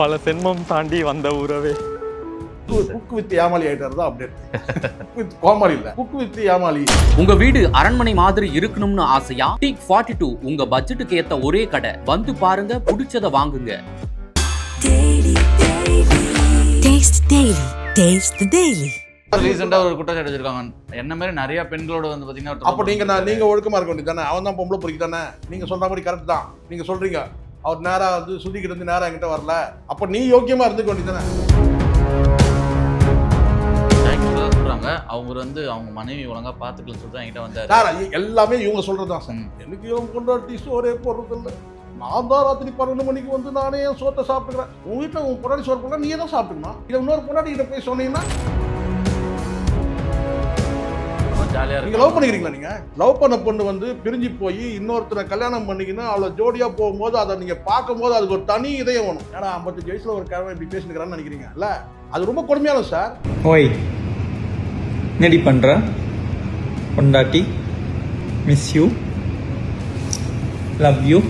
பல சென்மம் தாண்டி வந்த உறவே. குக் வித் ஏமாளி ஆயிட்டாரு தான் அப்டேட். வித் கோமாளி இல்ல, குக் வித் ஏமாளி. உங்க வீடு அரண்மனை மாதிரி இருக்கணும்னு ஆசையா? டீக் 42 உங்க பட்ஜெட்டுக்கு ஏத்த ஒரே கடை. வந்து பாருங்க, பிடிச்சத வாங்குங்க. ரீசெண்டா ஒரு குற்றச்சாட்டு வச்சிருக்காங்க. என்ன மாதிரி நிறைய பெண்களோட வந்து பாத்தீங்கன்னா, அப்ப நீங்க ஒழுக்கமா இருக்க வேண்டியது தானே. அவன் தான் பொம்பளை பொறுக்கி தானே. நீங்க சொல்ற மாதிரி கரெக்ட் தான். நீங்க சொல்றீங்க அவர் நேரா வந்து சுத்திக்கிட்டு இருந்து நேரா என்கிட்ட வரல. அப்ப நீ யோக்கியமா இருந்துக்க வேண்டியது தானே. சொல்றாங்க அவங்க வந்து அவங்க மனைவி ஒழுங்கா பாத்துக்கலன்னு சொல்லிட்டு என்கிட்ட வந்தாரு. எல்லாமே இவங்க சொல்றதுதான் சார். எனக்கு இவங்க கொண்டாட்டி சோறே போடுறது இல்லை. நான் தான் ராத்திரி 12 மணிக்கு வந்து நானே என் சோத்தை சாப்பிட்டுக்கிறேன். உங்க வீட்டுல உங்க பொண்டாடி சோறு போனா நீ தான் சாப்பிட்டுக்கணும். இதை இன்னொரு பொண்டாடி கிட்ட போய் சொன்னீங்கன்னா நீங்க லவ் பண்ணிக்கிறீங்களா? நீங்க லவ் பண்ண பொண்ணு வந்து பிரிஞ்சு போய் இன்னொருத்தரை கல்யாணம் பண்ணிக்கின்னு அவளை ஜோடியா போகும்போது அதை நீங்க பார்க்கும் போது அதுக்கு ஒரு தனி இதயம் வேணும். ஏன்னா 55 வயசுல ஒரு கிழமை இப்படி பேசிக்கிறான்னு நினைக்கிறீங்க இல்ல? அது ரொம்ப கொடுமையான சார். ஓய் என்னடி பண்ற பொண்டாட்டி? Miss you, love you.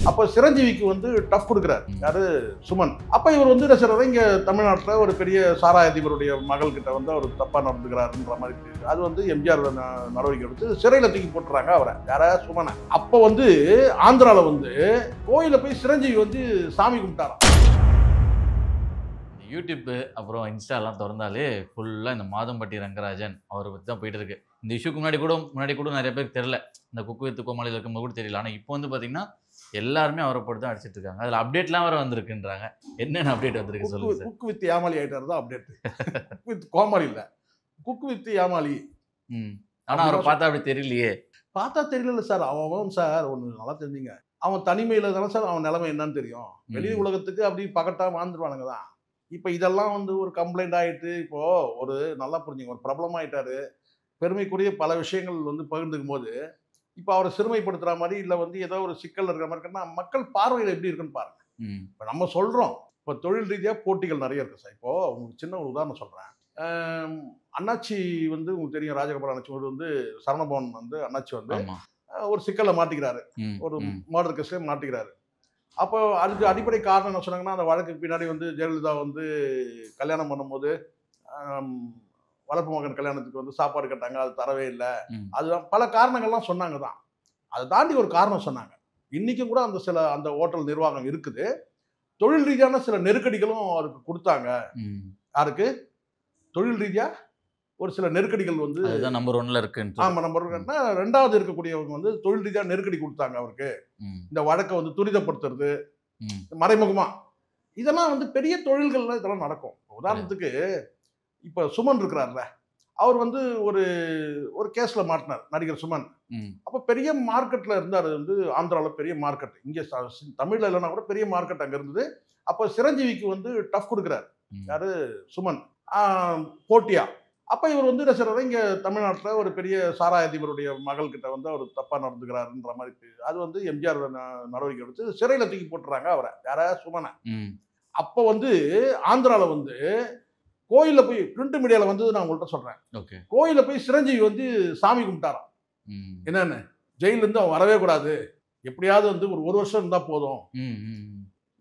அப்போ சிரஞ்சீவிக்கு வந்து டஃப் கொடுக்குறாரு யாரு? சுமன். அப்ப இவர் வந்து என்ன செய்யறாரு, இங்க தமிழ்நாட்டில் ஒரு பெரிய சாராய அதிபருடைய மகள் கிட்ட வந்து அவர் தப்பா நடந்துக்கிறாருன்ற மாதிரி தெரியுது. அது வந்து எம்ஜிஆர் நடவடிக்கை எடுத்து சிறையில தூக்கி போட்டுறாங்க அவரை. யார? சுமனை. அப்ப வந்து ஆந்திரால வந்து கோயில போய் சிரஞ்சீவி வந்து சாமி கும்பிட்டாராம். யூடியூப் அப்புறம் இன்ஸ்டா எல்லாம் திறந்தாலே ஃபுல்லா இந்த மாதம்பட்டி ரங்கராஜன் அவரை பத்தி தான் போயிட்டு இருக்கு. இந்த இஷ்யூக்கு முன்னாடி கூட நிறைய பேருக்கு தெரியல. இந்த குக்கு வித்து கோமாளியில் இருக்கும்போது கூட தெரியல. ஆனா இப்போ வந்து பாத்தீங்கன்னா எல்லாருமே அவரை போட்டு தான் அடிச்சிட்டு இருக்காங்க. அதுல அப்டேட்லாம் வர வந்திருக்குன்றாங்க. என்னென்ன அப்டேட் வந்திருக்கு சொல்லுங்க சார். குக் வித் ஏமாளி ஆயிட்டாரு தான் அப்டேட். குக் வித் கோமாளி இல்ல, குக் வித் ஏமாளி. ஆனா அவரை பார்த்தா அப்படி தெரியலையே. பார்த்தா தெரியல சார். அவன் சார் ஒண்ணு நல்லா தெரிஞ்சுங்க, அவன் தனிமையில தானே சார் அவன் நிலைமை என்னன்னு தெரியும். வெளி உலகத்துக்கு அப்படி பகட்டா வாழ்ந்துருவானுங்க தான். இப்போ இதெல்லாம் வந்து ஒரு கம்ப்ளைண்ட் ஆகிட்டு இப்போ ஒரு நல்லா புரிஞ்சுங்க, ஒரு பிரபலம் ஆகிட்டாரு. பெருமைக்குரிய பல விஷயங்கள் வந்து பகிர்ந்துக்கும் போது இப்போ அவரை சிறுமைப்படுத்துகிற மாதிரி இல்லை வந்து ஏதோ ஒரு சிக்கல் இருக்கிற மாதிரி இருக்குன்னா மக்கள் பார்வையில் எப்படி இருக்குன்னு பாருங்க. இப்போ நம்ம சொல்கிறோம், இப்போ தொழில் ரீதியாக போட்டிகள் நிறைய இருக்குது சார். இப்போது உங்களுக்கு சின்ன ஒரு உதாரணம் சொல்கிறேன். அண்ணாச்சி வந்து உங்களுக்கு தெரியும், ராஜகோபால் அண்ணாச்சி வந்து சரவணபவன் வந்து அண்ணாச்சி வந்து ஒரு சிக்கலை மாட்டிக்கிறாரு, ஒரு மர்டர் கேஸ்ல மாட்டிக்கிறாரு. அப்போ அதுக்கு அடிப்படை காரணம் என்ன சொன்னாங்கன்னா, அந்த வழக்குக்கு பின்னாடி வந்து ஜெயலலிதா வந்து கல்யாணம் பண்ணும்போது வளர்ப்பு மகன் கல்யாணத்துக்கு வந்து சாப்பாடு கேட்டாங்க, அது தரவே இல்லை. அதுதான் பல காரணங்கள்லாம் சொன்னாங்க தான். அதை தாண்டி ஒரு காரணம் சொன்னாங்க. இன்றைக்கும் கூட அந்த ஹோட்டல் நிர்வாகம் இருக்குது. தொழில் ரீதியான சில நெருக்கடிகளும் அவருக்கு கொடுத்தாங்க. யாருக்கு? தொழில் ரீதியாக ஒரு சில நெருக்கடிகள் வந்து நம்பர் 1ல இருக்கு. ஆமா, நம்பர் 1னா ரெண்டாவது இருக்கக்கூடியவங்க வந்து தொழில் ரீதியாக நெருக்கடி கொடுத்தாங்க அவருக்கு. இந்த வழக்கை வந்து துரிதப்படுத்துறது மறைமுகமா, இதெல்லாம் வந்து பெரிய தொழில்கள்ல இதெல்லாம் நடக்கும். உதாரணத்துக்கு இப்ப சுமன் இருக்கிறார்ல, அவர் வந்து ஒரு கேஸ்ல மாட்டினார் நடிகர் சுமன். அப்ப பெரிய மார்க்கெட்ல இருந்தார். வந்து ஆந்திராவில் பெரிய மார்க்கெட், இங்கே தமிழ்ல இல்லைன்னா கூட பெரிய மார்க்கெட் அங்க இருந்தது. அப்ப சிரஞ்சீவிக்கு வந்து டஃப் கொடுக்குறாரு யாரு? சுமன். போட்டியா. அப்ப இவர் வந்து என்ன செய்யறாரு, இங்க தமிழ்நாட்டில் ஒரு பெரிய சாராய அதிபருடைய மகள் கிட்ட வந்து அவர் தப்பா நடந்துக்கிறாருன்ற மாதிரி அது வந்து எம்ஜிஆர் நடவடிக்கை எடுத்து சிறையில தூக்கி போட்டுறாங்க அவரை. யார? சுமனை. அப்ப வந்து ஆந்திரால வந்து கோயில போய் பிரிண்ட் மீடியால வந்து நான் உங்கள்கிட்ட சொல்றேன், கோயில போய் சிரஞ்சீவி வந்து சாமி கும்பிட்டாராம். என்னன்னு, ஜெயில இருந்து அவன் வரவே கூடாது, எப்படியாவது வந்து ஒரு வருஷம் இருந்தா போதும்.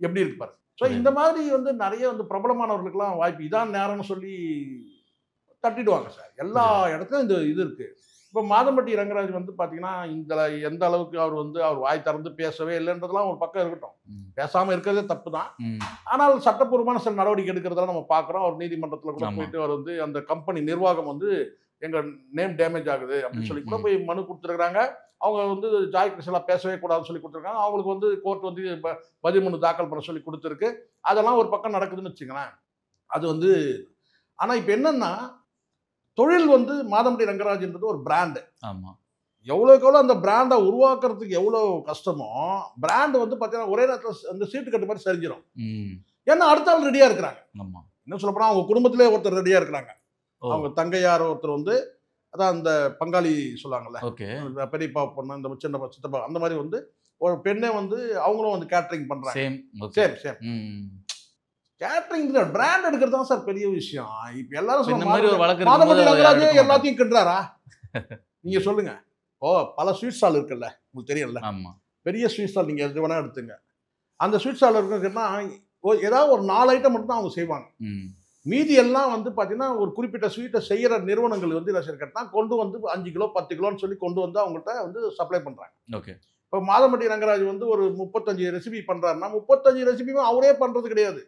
எப்படி இருக்கு பாரு. ஸோ இந்த மாதிரி வந்து நிறைய வந்து பிரபலமானவர்களுக்கெல்லாம் வாய்ப்பு இதான் நேரம்னு சொல்லி தட்டிடுவாங்க சார். எல்லா இடத்துலையும் இந்த இது இருக்கு. இப்போ மாதம்பட்டி ரங்கராஜ் வந்து பார்த்தீங்கன்னா எந்த அளவுக்கு அவர் வாய் திறந்து பேசவே இல்லைன்றதுலாம் ஒரு பக்கம் இருக்கட்டும். பேசாமல் இருக்கிறதே தப்பு தான். ஆனால் சட்டப்பூர்வமான சில நடவடிக்கை எடுக்கிறதெல்லாம் நம்ம பார்க்குறோம். அவர் நீதிமன்றத்தில் கூட போயிட்டு அவர் வந்து அந்த கம்பெனி நிர்வாகம் வந்து எங்கள் நேம் டேமேஜ் ஆகுது அப்படின்னு சொல்லி கூட போய் மனு கொடுத்துருக்குறாங்க. அவங்க வந்து ஜாய் கிருஷ்ணலாம் பேசவே கூடாதுன்னு சொல்லி கொடுத்துருக்காங்க. அவங்களுக்கு வந்து கோர்ட் வந்து பதிமூணு தாக்கல் பண்ண சொல்லி கொடுத்துருக்கு. அதெல்லாம் ஒரு பக்கம் நடக்குதுன்னு வச்சுங்களேன். அது வந்து ஆனால் இப்போ என்னன்னா, தொழில் வந்து மாதம்பட்டி ரங்கராஜ்ன்றது ஒரு பிராண்டு. ஆமா, எவ்வளோக்கு எவ்வளோ அந்த பிராண்டை உருவாக்குறதுக்கு எவ்வளோ கஷ்டமோ, பிராண்டு வந்து பார்த்தீங்கன்னா ஒரே நேரத்தில் அந்த சீட்டு கட்டு மாதிரி சரிஞ்சிடும். ஏன்னா அடுத்த ஆள் ரெடியாக இருக்கிறாங்க. என்ன சொல்ல போனால் அவங்க குடும்பத்திலே ஒருத்தர் ரெடியாக இருக்கிறாங்க. அவங்க தங்கையார் ஒருத்தர் வந்து அதான் அந்த பங்காளி சொல்லுவாங்கல்ல, பெரியப்பா பொண்ணு, இந்த சின்ன சித்தப்பா, அந்த மாதிரி வந்து ஒரு பெண்ணே வந்து அவங்களும் வந்து கேட்டரிங் பண்ணுறாங்க. சேம் கேட்டரிங் பிராண்ட் எடுக்கிறது தான் சார் பெரிய விஷயம். இப்ப எல்லாரும் மாதம்பட்டி ரங்கராஜே எல்லாத்தையும் கிட்டுறாரா? நீங்க சொல்லுங்க. ஓ, பல ஸ்வீட் ஸ்டால் இருக்குல்ல, உங்களுக்கு தெரியும்ல, பெரிய ஸ்வீட் ஸ்டால் நீங்க எது வேணா எடுத்துங்க. அந்த ஸ்வீட் ஸ்டாலில் இருக்குன்னா ஏதாவது ஒரு 4 ஐட்டம் மட்டும் தான் அவங்க செய்வாங்க. மீதி எல்லாம் வந்து பார்த்தீங்கன்னா ஒரு குறிப்பிட்ட ஸ்வீட்டை செய்கிற நிறுவனங்கள் வந்து என்ன செய்யறதுனா கொண்டு வந்து 5 கிலோ 10 கிலோன்னு சொல்லி கொண்டு வந்து அவங்கள்ட்ட வந்து சப்ளை பண்ணுறாங்க. ஓகே. இப்போ மாதம்பட்டி ரங்கராஜ் வந்து ஒரு 35 ரெசிபி பண்ணுறாருன்னா 35 ரெசிபியுமே அவரே பண்ணுறது கிடையாது.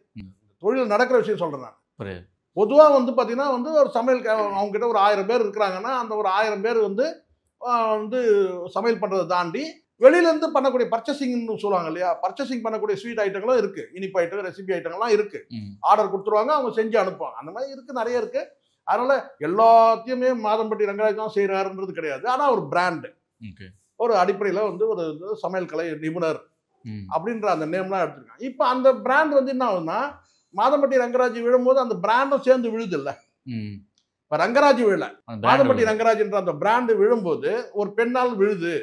தொழில் நடக்கிற விஷயம் சொல்கிறேன் நான். பொதுவாக வந்து பார்த்தீங்கன்னா வந்து ஒரு சமையல் அவங்ககிட்ட ஒரு 1000 பேர் இருக்கிறாங்கன்னா அந்த ஒரு 1000 பேர் வந்து சமையல் பண்ணுறதை தாண்டி வெளியிலேருந்து பண்ணக்கூடிய பர்ச்சேசிங்னு சொல்லுவாங்க இல்லையா, பர்ச்சேசிங் பண்ணக்கூடிய ஸ்வீட் ஐட்டங்களும் இருக்குது, இனிப்பு ஐட்டம் ரெசிபி ஐட்டங்கள்லாம் இருக்குது. ஆர்டர் கொடுத்துருவாங்க, அவங்க செஞ்சு அனுப்புவாங்க. அந்த மாதிரி இருக்குது, நிறைய இருக்குது. அதனால் எல்லாத்தையுமே மாதம்பட்டி ரங்கராஜ் தான் செய்கிறாருன்றது கிடையாது. ஆனால் ஒரு பிராண்டு, ஒரு அடிப்படையில் வந்து ஒரு சமையல் கலை நிபுணர் அப்படின்ற அந்த நேம்லாம் எடுத்துருக்காங்க. இப்போ அந்த பிராண்ட் வந்து என்ன ஆகுதுன்னா மாதம்பட்டி ரங்கராஜ் விழும்போது அந்த பிராண்டும் சேர்ந்து விழுது இல்லை. இப்போ ரங்கராஜ் விழல, மாதம்பட்டி ரங்கராஜ்ன்ற அந்த பிராண்டு விழும்போது ஒரு பெண்ணால் விழுது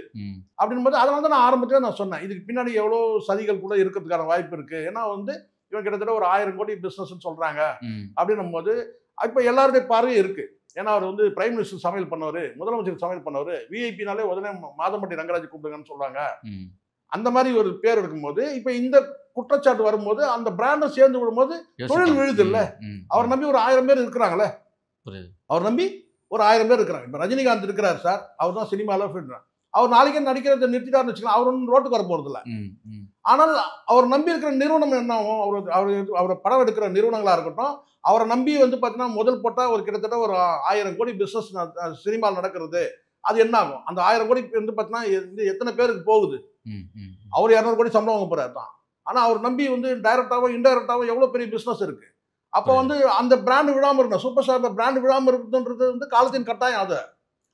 அப்படின்போது அதனால தான் நான் ஆரம்பத்திலே நான் சொன்னேன் இதுக்கு பின்னாடி எவ்வளோ சதிகள் கூட இருக்கிறதுக்கான வாய்ப்பு இருக்கு. ஏன்னா வந்து இவன் கிட்டத்தட்ட ஒரு 1000 கோடி பிஸ்னஸ்ன்னு சொல்றாங்க அப்படின்னும் போது இப்போ எல்லாருடைய பார்வையும் இருக்கு. ஏன்னா அவர் வந்து பிரைம் மினிஸ்டர் சமையல் பண்ணவர், முதலமைச்சர் சமையல் பண்ணவர், விஐபினாலே உடனே மாதம்பட்டி ரங்கராஜ் கூப்பிடுங்கன்னு சொல்றாங்க. அந்த மாதிரி ஒரு பேர் இருக்கும்போது இப்போ இந்த குற்றச்சாட்டு வரும்போது அந்த பிராண்டும் சேர்ந்து விடும்போது தொழில் விழுது இல்லை. அவர் நம்பி ஒரு 1000 பேர் இருக்கிறாங்களே, அவர் நம்பி ஒரு 1000 பேர் இருக்கிறாங்க. இப்போ ரஜினிகாந்த் இருக்கிறார் சார், அவர் தான் சினிமாவில் போயிடுறார். அவர் நாளைக்கே நடிக்கிறத நிறுத்திட்டாருன்னு வச்சுக்கலாம், அவர் ஒன்றும் ரோட்டுக்கு வர போகிறது இல்லை. ஆனால் அவர் நம்பி இருக்கிற நிறுவனம் என்ன ஆகும், அவர் படம் எடுக்கிற நிறுவனங்களாக இருக்கட்டும், அவரை நம்பி வந்து பார்த்தீங்கன்னா முதல் போட்டால் ஒரு கிட்டத்தட்ட ஒரு 1000 கோடி பிஸ்னஸ் சினிமாவில் நடக்கிறது. அது என்ன ஆகும், அந்த 1000 கோடி வந்து பார்த்தீங்கன்னா எத்தனை பேருக்கு போகுது. அவர் 200 கோடி சம்பளம் வாங்க போகிறார் தான். ஆனால் அவர் நம்பி வந்து டைரக்டாவோ இன்டைரக்டாவோ எவ்வளோ பெரிய பிஸ்னஸ் இருக்குது. அப்போ வந்து அந்த பிராண்டு விழாமல் இருக்கணும், சூப்பர் ஸ்டார் பிராண்டு விழாமல் இருக்குதுன்றது வந்து காலத்தின் கட்டாயம்.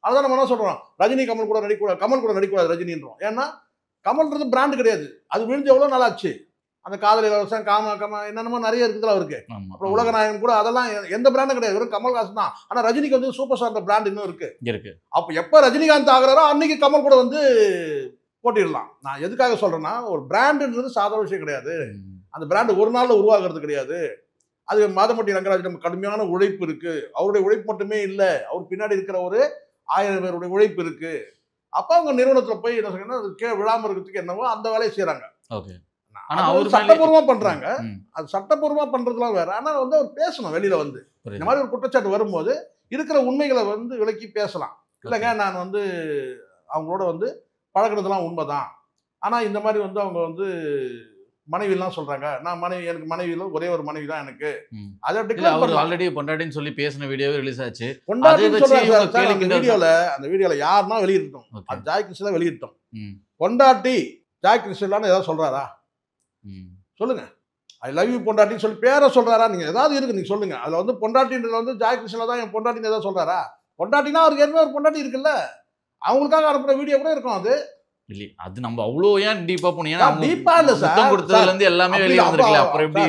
அதுதான் நம்ம என்ன சொல்கிறோம், ரஜினி கமல் கூட நடிக்கூடாது, கமல் கூட நடிக்கூடாது ரஜினின்றோம். ஏன்னா கமல்ன்றது பிராண்டு கிடையாது, அது விழுந்து எவ்வளோ நாள் ஆச்சு. அந்த காதல் இலவசம் காம என்னென்னமோ நிறைய இருக்குதுல அவருக்கு. அப்புறம் உலகநாயகன் கூட அதெல்லாம் எந்த பிராண்டும் கிடையாது, வெறும் கமல்ஹாசன் தான். ஆனால் ரஜினிக்கு வந்து சூப்பர் ஸ்டார் பிராண்ட் இன்னும் இருக்கு. அப்போ எப்போ ரஜினிகாந்த் ஆகிறாரோ அன்னைக்கு கமல் கூட வந்து போட்டிடலாம். நான் எதுக்காக சொல்றேன்னா, ஒரு பிராண்டுன்றது சாதாரண விஷயம் கிடையாது. அந்த பிராண்டு ஒரு நாளில் உருவாகிறது கிடையாது. அது மாதம்பட்டி ரங்கராஜிடம் கடுமையான உழைப்பு இருக்கு. அவருடைய உழைப்பு மட்டுமே இல்லை, அவர் பின்னாடி இருக்கிற ஒரு 1000 பேருடைய உழைப்பு இருக்கு. அப்போ அவங்க நிறுவனத்தில் போய் என்ன சொல்றேன்னா அது விழாம இருக்கிறதுக்கு என்னவோ அந்த வேலையை செய்யறாங்க. சட்டப்பூர்வமா பண்றாங்க. அது சட்டப்பூர்வமா பண்றதுலாம் வேற. ஆனால் வந்து அவர் பேசணும் வெளியில வந்து. இந்த மாதிரி ஒரு குற்றச்சாட்டு வரும்போது இருக்கிற உண்மைகளை வந்து விளக்கி பேசலாம். இல்லைங்க நான் வந்து அவங்களோட வந்து பழகிறதுலாம் உண்மைதான், ஆனால் இந்த மாதிரி வந்து அவங்க வந்து மனைவிலாம் சொல்றாங்க, நான் எனக்கு மனைவியில ஒரே ஒரு மனைவி தான் எனக்கு. அதை அவர் ஆல்ரெடி பொண்டாட்டின்னு சொல்லி பேசின வீடியோவே ரிலீஸ் ஆச்சு. பொண்டாட்டின்னு சொல்றாங்க. அந்த வீடியோல யாருன்னா வெளியிட்டோம், அது ஜாய் கிருஷ்ணா வெளியிட்டோம். பொண்டாட்டி ஜாய் கிருஷ்ணான்னு ஏதாவது சொல்றாரா சொல்லுங்க. ஐ லவ் யூ பொண்டாட்டின்னு சொல்லி பேரை சொல்றாரா? நீங்க ஏதாவது இருக்கு நீங்க சொல்லுங்க. அதுல வந்து பொண்டாட்டின்றதுல வந்து ஜாய் கிருஷ்ணா தான் என் பொண்டாட்டின்னு ஏதாவது சொல்றாரா? பொண்டாட்டினா அவருக்கு ஏற்கனவே ஒரு பொண்டாட்டி இருக்குல்ல, அவங்களுக்காக அனுப்புற வீடியோ கூட இருக்கும். அது இல்ல, அது நம்ம அவ்வளோ ஏன் டீப்பா போனீங்கன்னா டீப்பா இல்ல சார், முத்தம் கொடுத்ததுல இருந்து எல்லாமே வெளிய வந்திருக்கல. அப்புறம் எப்படி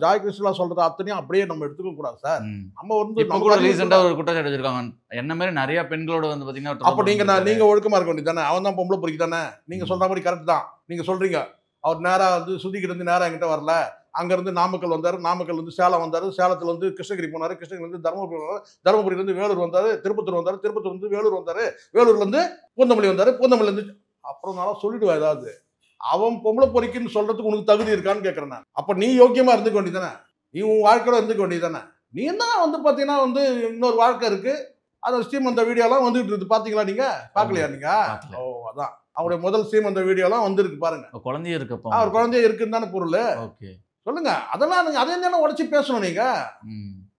ஜாய் கிருஷ்ணா சொல்றது அத்தனையும் அப்படியே நம்ம எடுத்துக்க கூடாது சார். நம்ம வந்து இப்ப கூட ரீசெண்டா ஒரு குற்றச்சாட்டு வச்சிருக்காங்க, என்ன மாதிரி நிறைய பெண்களோட வந்து பாத்தீங்கன்னா. அப்ப நீங்க ஒழுக்கமா இருக்க வேண்டியது தானே, அவன் தான் பொம்பளை பொறுக்கி தானே. நீங்க சொல்ற மாதிரி கரெக்ட் தான். நீங்க சொல்றீங்க அவர் நேரா வந்து சுத்திக்கிட்டு இருந்து நேரா என்கிட்ட வரல, அங்கேருந்து நாமக்கல் வந்தார், நாமக்கல் வந்து சேலம் வந்தார், சேலத்தில் வந்து கிருஷ்ணகிரி போனார், கிருஷ்ணகிரிலேருந்து தருமபுரி வந்தார், தருமபுரியிலேருந்து வேலூர் வந்தார், திருப்பத்தூர் வந்தார், திருப்பத்தூர்லேருந்து வேலூர் வந்தார், வேலூர்லேருந்து பூந்தமல்லி வந்தார், பூந்தமல்லிலேருந்து அப்புறம் நல்லா சொல்லிடுவா. ஏதாவது அவன் பொம்பளை பொறிக்குன்னு சொல்கிறதுக்கு உனக்கு தகுதி இருக்கான்னு கேட்குறேன் நான். அப்போ நீ யோக்கியமாக இருந்துக்க வேண்டியதானே, நீ உன் வாழ்க்கையோட இருந்துக்க வேண்டியதானே. நீ என்ன வந்து பார்த்தீங்கன்னா வந்து இன்னொரு வாழ்க்கை இருக்குது, அந்த ஸ்ரீமந்த வீடியோலாம் வந்துகிட்டு இருக்குது. பார்த்தீங்களா நீங்கள்? பார்க்கலையா நீங்கள்? ஓ அதான் அவருடைய முதல் ஸ்ரீமந்த வீடியோலாம் வந்துருக்கு பாருங்க. குழந்தைய இருக்கப்போ அவர் குழந்தைய இருக்குன்னு தானே பொருள். ஓகே சொல்லுங்க. அதெல்லாம் நீங்க அதே தானே உடச்சி பேசணும். நீங்க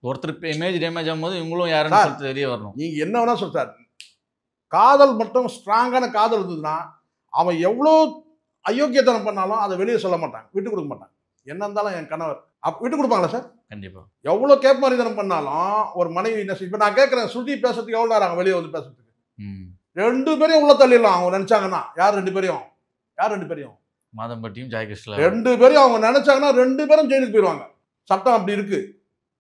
ஒருத்தர் இமேஜ் டேமேஜ் ஆகும்போது இவங்களும் யாருன்னு தெரிய வரணும். நீங்க என்ன வேணா சொல்றாரு, காதல் மட்டும் ஸ்ட்ராங்கான காதல் இருந்ததுன்னா அவன் எவ்வளோ அயோக்கியத்தனம் பண்ணாலும் அதை வெளியே சொல்ல மாட்டாங்க, விட்டு கொடுக்க மாட்டாங்க. என்ன இருந்தாலும் என் கணவர் விட்டு கொடுப்பாங்களா சார்? கண்டிப்பா. எவ்வளோ கேப் மாதிரிதனம் பண்ணாலும் ஒரு மனைவி என்ன இப்போ நான் கேட்குறேன், ஸ்ருதி பேசுறதுக்கு எவ்வளோ நேரம் வெளியே வந்து பேசுறதுக்கு? 2 பேரையும் உள்ள தள்ளிடலாம் அவங்க நினைச்சாங்கன்னா. யார் 2 பேரையும்? யார் 2 பேரையும்? மாதம்பட்டியும் ஜாய் கிருஷ்ணா 2 பேரையும் அவங்க நினைச்சாங்கன்னா 2 பேரும் ஜெயிலுக்கு போயிடுவாங்க. சட்டம் அப்படி இருக்கு.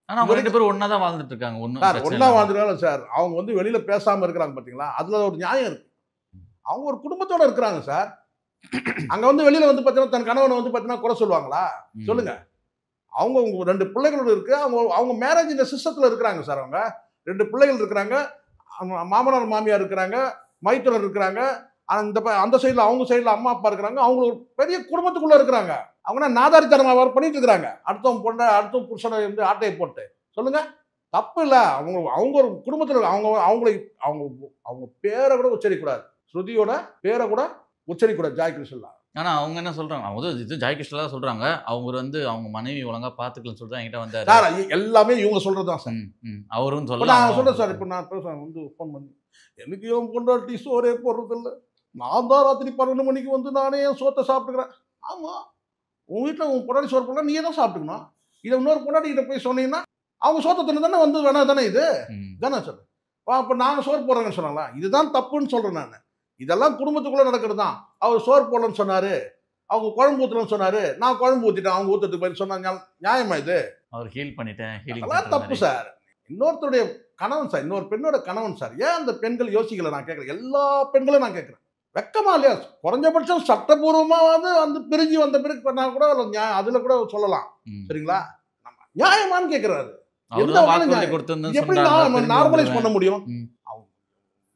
ஆனா அவங்க 2 பேரும் ஒன்னா தான் வாழ்ந்துட்டு இருக்காங்க. ஒன்னா வாழ்ந்துருக்காங்க சார். அவங்க வந்து வெளியில பேசாம இருக்கிறாங்க பாத்தீங்களா, அதுல ஒரு நியாயம் இருக்கு. அவங்க ஒரு குடும்பத்தோட இருக்கிறாங்க சார். அங்க வந்து வெளியில வந்து பாத்தீங்கன்னா தன் கணவனை வந்து பாத்தீங்கன்னா குறை சொல்லுவாங்களா? சொல்லுங்க. அவங்க 2 பிள்ளைகளோட இருக்கு. அவங்க மேரேஜ் இந்த சிஸ்டத்துல இருக்கிறாங்க சார். அவங்க 2 பிள்ளைகள் இருக்கிறாங்க, மாமனார் மாமியார் இருக்கிறாங்க, மைத்துனர் இருக்கிறாங்க, ஆனால் அந்த சைடில் அவங்க சைடில் அம்மா அப்பா இருக்கிறாங்க, அவங்க ஒரு பெரிய குடும்பத்துக்குள்ளே இருக்கிறாங்க. அவங்க நாதாரித்தனமாக பண்ணிட்டு இருக்கிறாங்க. அடுத்தவங்க புருஷனை வந்து ஆட்டையை போட்டு சொல்லுங்க, தப்பு இல்லை. அவங்க ஒரு குடும்பத்தில் அவங்க பேரை கூட உச்சரிக்கூடாது, ஸ்ருதியோட பேரை கூட உச்சரிக்கூடாது ஜாய் கிருஷ்ணா. ஆனால் அவங்க என்ன சொல்கிறாங்க, அவங்க இது ஜாய் கிருஷ்ணா தான் சொல்கிறாங்க, அவங்க வந்து அவங்க மனைவி ஒழுங்காக பார்த்துக்கலன்னு சொல்லிட்டு தான் என்கிட்ட வந்தார் சார். எல்லாமே இவங்க சொல்கிறது தான் சார். அவரும் நான் சொல்கிறேன் சார். இப்போ நான் பேசுகிறேன் வந்து ஃபோன் பண்ணி, எனக்கு இவன் கொண்டாட்டி சோறே போடுறதில்ல, நான் தான் ராத்திரி 12 மணிக்கு வந்து நானே என் சோத்தை சாப்பிட்டுக்கிறேன். ஆமாம், உங்கள் வீட்டில் உன் பொண்டாட்டி சோறு போடலாம், நீயே தான் சாப்பிட்டுக்கணும். இதை இன்னொரு பொண்டாட்டிகிட்ட போய் சொன்னீங்கன்னா அவங்க சோத்தை தின்னு தானே வந்து வேணா தானே இது தானே சார். அப்போ நாங்கள் சோறு போடுறேங்கன்னு சொன்னாங்களா, இதுதான் தப்புன்னு சொல்கிறேன் நான். இதெல்லாம் குடும்பத்துக்குள்ளே நடக்கிறது தான். அவர் சோறு போடலன்னு சொன்னார், அவங்க குழம்பு ஊற்றலன்னு சொன்னார், நான் குழம்பு ஊற்றிட்டேன் அவங்க ஊற்றுறதுக்கு பதில் சொன்னாங்க. நியாயமா இது? அவர் ஹீல் பண்ணிட்டேன். அதெல்லாம் தப்பு சார். இன்னொருத்தருடைய கணவன் சார், இன்னொரு பெண்ணோட கணவன் சார். ஏன் அந்த பெண்கள் யோசிக்கல? நான் கேட்குறேன், எல்லா பெண்களும் நான் கேட்குறேன். வெக்கமா இல்லையா? குறைஞ்சபட்சம் சட்டபூர்வமாக வந்து பிரிஞ்சு வந்த பிறகு பண்ணா கூட அதில் கூட சொல்லலாம். சரிங்களா? நம்ம நியாயமானு கேட்குறாரு. எப்படி நார்மலைஸ் பண்ண முடியும்?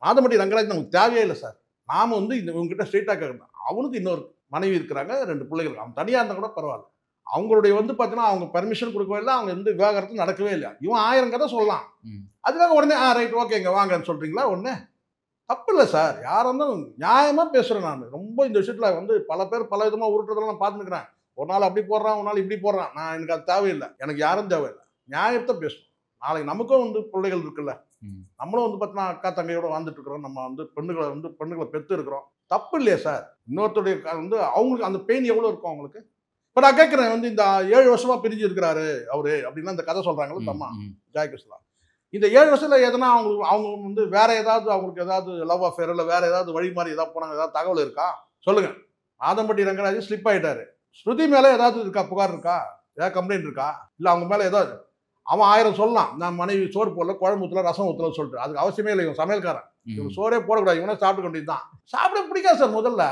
மாதம்பட்டி ரங்கராஜ் நமக்கு தேவையே இல்லை சார். நாம வந்து இவங்ககிட்ட ஸ்ட்ரெயிட்டாக கேட்கணும். அவனுக்கு இன்னொரு மனைவி இருக்கிறாங்க, 2 பிள்ளைகள். அவன் தனியாக இருந்தால் கூட பரவாயில்ல. அவங்களுடைய வந்து பார்த்தீங்கன்னா அவங்க பர்மிஷன் கொடுக்கவே இல்லை, அவங்க வந்து விவாகரத்து நடக்கவே இல்லை. இவன் 1000 கதை சொல்லலாம். அதுக்காக உடனே ரைட் ஓகேங்க வாங்கன்னு சொல்கிறீங்களா? ஒன்று தப்பு இல்லை சார். யாராக இருந்தாலும் நியாயமாக பேசுகிறேன் நான். ரொம்ப இந்த விஷயத்தில் வந்து பல பேர் பல விதமாக உருட்டுறதெல்லாம் நான் பார்த்துக்கிறேன். ஒரு நாள் அப்படி போடுறான், ஒரு நாள் இப்படி போடுறான். எனக்கு அது தேவையில்லை. எனக்கு யாரும் தேவையில்லை. நியாயத்தை பேசணும். நாளைக்கு நமக்கும் வந்து பிள்ளைகள் இருக்குல்ல, நம்மளும் வந்து பார்த்தீங்கன்னா அக்கா தங்கையோட வாழ்ந்துட்டு இருக்கிறோம். நம்ம வந்து பெண்களை பெற்று இருக்கிறோம். தப்பு இல்லையா சார்? இன்னொருத்தருடைய வந்து அவங்களுக்கு அந்த பெயின் எவ்வளோ இருக்கும் அவங்களுக்கு. இப்போ நான் கேட்குறேன், வந்து இந்த 7 வருஷமா பிரிஞ்சு இருக்கிறாரு அவரு அப்படின்னா இந்த கதை சொல்கிறாங்களே தம்மா ஜாய் கிருஷ்ணா. இந்த 7 வருஷத்தில் எதனா அவங்க வந்து வேற ஏதாவது அவங்களுக்கு ஏதாவது லவ் அஃபேர் இல்லை வேற ஏதாவது வழி மாதிரி ஏதாவது போனாங்க, ஏதாவது தகவல் இருக்கா சொல்லுங்க. மாதம்பட்டி ரங்கராஜ் ஸ்லிப் ஆகிட்டாரு. ஸ்ருதி மேலே ஏதாவது இருக்கா, புகார் இருக்கா, ஏதாவது கம்ப்ளைண்ட் இருக்கா? இல்லை அவங்க மேலே ஏதாவது அவன் 1000 சொல்லலாம், நான் மனைவி சோறு போடல, குழம்பு ஊற்றல, ரசம் ஊற்றலன்னு சொல்லிட்டு. அதுக்கு அவசியமே இல்லை. இவன் சமையல்காரன், இவன் சோறே போடக்கூடாது, இவனே சாப்பிட்டு கொண்டு தான். சாப்பிட பிடிக்காது சார். முதல்ல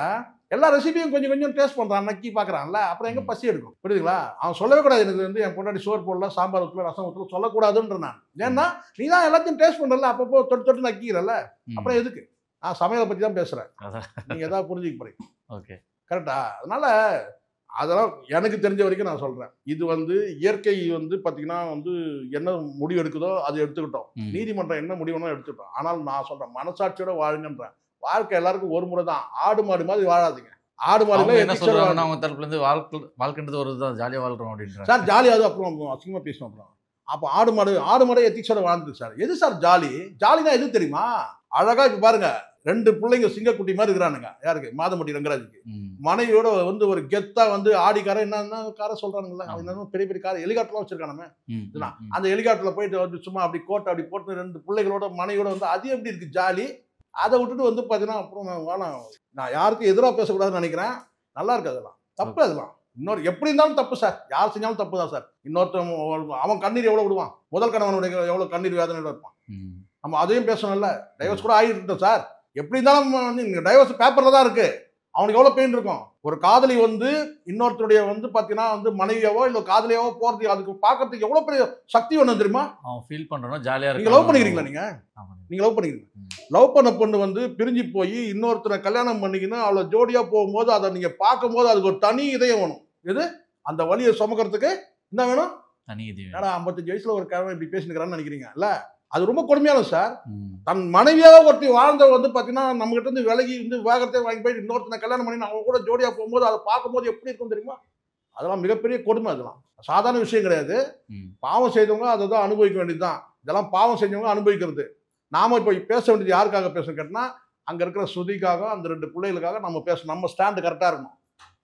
எல்லா ரெசிபியும் கொஞ்சம் கொஞ்சம் டேஸ்ட் பண்ணுறான், நக்கி பார்க்குறான்ல, அப்புறம் எங்கே பசி எடுக்கும்? புரியுதுங்களா? அவன் சொல்லவே கூடாது எனக்கு வந்து என் பொண்டாட்டி சோறு போடல, சாம்பார் ஊற்றல, ரசம் ஊற்றல சொல்லக்கூடாதுன்ற நான். ஏன்னா நீ தான் எல்லாத்தையும் டேஸ்ட் பண்ணுறல, அப்பப்போ தொட்டு நக்கிக்கிறல்ல, அப்புறம் எதுக்கு? நான் சமையலை பற்றி தான் பேசுகிறேன், நீங்கள் எதாவது புரிஞ்சுக்க போறீங்க. ஓகே, கரெக்டா? அதனால அதெல்லாம் எனக்கு தெரிஞ்ச வரைக்கும் நான் சொல்கிறேன். இது வந்து இயற்கை வந்து பார்த்தீங்கன்னா வந்து என்ன முடிவு எடுக்குதோ அது எடுத்துக்கிட்டோம். நீதிமன்றம் என்ன முடிவுனோ எடுத்துக்கிட்டோம். ஆனால் நான் சொல்கிறேன், மனசாட்சியோட வாழுங்கன்றேன். வாழ்க்கை எல்லாருக்கும் ஒரு முறை தான். ஆடு மாடு மாதிரி வாழாதீங்க. ஆடு மாடு என்ன சொல்கிறாங்கன்னா அவங்க தரப்புலேருந்து வாழ்க்கைன்றது ஒரு தான் ஜாலியாக வாழ்கிறோம் அப்படின்ற சார். ஜாலியாவது அப்புறம் அசிங்கமாக பேசணும். அப்புறம் அப்போ ஆடு மாடு எத்திக்ஸோட வாழ்ந்துருக்கு சார். எது சார் ஜாலி? ஜாலினா எது தெரியுமா? அழகாக இப்போ பாருங்க, 2 பிள்ளைங்க சிங்கக்குட்டி மாதிரி இருக்கிறானுங்க. யாருக்கு? மாதம்பட்டி ரங்கராஜுக்கு. மனைவியோட வந்து ஒரு கெத்தா வந்து ஆடிக்காரன் என்ன காரை சொல்றானுங்களா, என்ன பெரிய பெரிய கார் ஹெலிகாப்டர்லாம் வச்சிருக்கானுமே. அந்த ஹெலிகாப்டர்ல போயிட்டு வந்து சும்மா அப்படி கோட்டை அப்படி போட்டு 2 பிள்ளைகளோட மனைவியோட வந்து அது எப்படி இருக்கு ஜாலி? அதை விட்டுட்டு வந்து பார்த்தீங்கன்னா அப்புறம் நான் யாருக்கும் எதிராக பேசக்கூடாதுன்னு நினைக்கிறேன். நல்லா இருக்கு, அதெல்லாம் தப்பு. அதெல்லாம் இன்னொரு எப்படி இருந்தாலும் தப்பு சார். யார் செஞ்சாலும் தப்பு தான் சார். இன்னொருத்தன் அவன் கண்ணீர் எவ்வளோ விடுவான், முதல் கணவனுடைய எவ்வளோ கண்ணீர் வேதனையோட இருப்பான். நம்ம அதையும் பேசணும்ல. டைவர்ஸ் கூட ஆகிட்டு இருக்கோம் சார். எப்படி இருந்தாலும் வந்து டைவர்ஸ் பேப்பரில் தான் இருக்கு. அவனுக்கு எவ்வளோ பெயின் இருக்கும். ஒரு காதலி வந்து இன்னொருத்தருடைய வந்து பார்த்தீங்கன்னா வந்து மனைவியாவோ இல்லை காதலியாவோ போகிறது, அதுக்கு பார்க்கறதுக்கு எவ்வளோ பெரிய சக்தி ஒன்று தெரியுமா? அவன் ஃபீல் பண்ணுறோம் ஜாலியாக. நீங்கள் லவ் பண்ணிக்கிறீங்களா? நீங்கள் லவ் பண்ணிக்கிறீங்க. லவ் பண்ண பொண்ணு வந்து பிரிஞ்சு போய் இன்னொருத்தரை கல்யாணம் பண்ணிக்கின்னு அவளை ஜோடியாக போகும்போது அதை நீங்கள் பார்க்கும்போது அதுக்கு ஒரு தனி இதயம் வேணும். எது? அந்த வலியை சுமக்கிறதுக்கு என்ன வேணும்? தனி இதயம். ஏன்னா 55 வயசில் ஒரு கிழமை இப்படி பேசினுக்கிறான்னு நினைக்கிறீங்க இல்லை? அது ரொம்ப கொடுமையானது சார். தன் மனைவியாக ஒருத்தி வாழ்ந்த வந்து பார்த்தீங்கன்னா நம்மகிட்ட இருந்து விலகி வந்து விவாகரத்தை வாங்கி போயிட்டு இன்னொருத்தனை கல்யாணம் பண்ணி அவங்க கூட ஜோடியாக போகும்போது அதை பார்க்கும்போது எப்படி இருக்கும் தெரியுமா? அதெல்லாம் மிகப்பெரிய கொடுமை. அதெல்லாம் சாதாரண விஷயம் கிடையாது. பாவம் செய்தவங்க அதை தான் அனுபவிக்க வேண்டியது தான். இதெல்லாம் பாவம் செஞ்சவங்க அனுபவிக்கிறது. நாம இப்போ பேச வேண்டியது யாருக்காக பேசணும் கேட்டால், அங்கே இருக்கிற ஸ்ருதிக்காக, அந்த 2 பிள்ளைகளுக்காக நம்ம பேசணும். நம்ம ஸ்டாண்டு கரெக்டாக இருக்கணும்.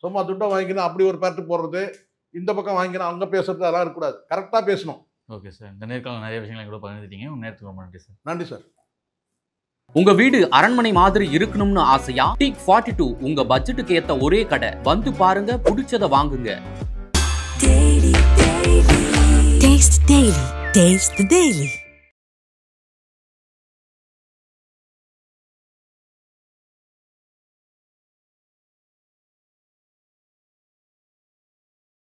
சும்மா துட்டை வாங்கிக்கணும் அப்படி ஒரு பேட்டு போடுறது, இந்த பக்கம் வாங்கிக்கணும் அங்கே பேசுறது, அதெல்லாம் இருக்கக்கூடாது. கரெக்டாக பேசணும். ஓகே சார், இந்த நேர்காணல் நிறைய விஷயங்களை கூட பகிர்ந்துட்டீங்க. உங்க நேரத்துக்கு ரொம்ப நன்றி சார். நன்றி சார். உங்க வீடு அரண்மனை மாதிரி இருக்கணும்னு ஆசையா? டீக் 42 உங்க பட்ஜெட்டுக்கு ஏத்த ஒரே கடை. வந்து பாருங்க, பிடிச்சத வாங்குங்க. Taste the Daily.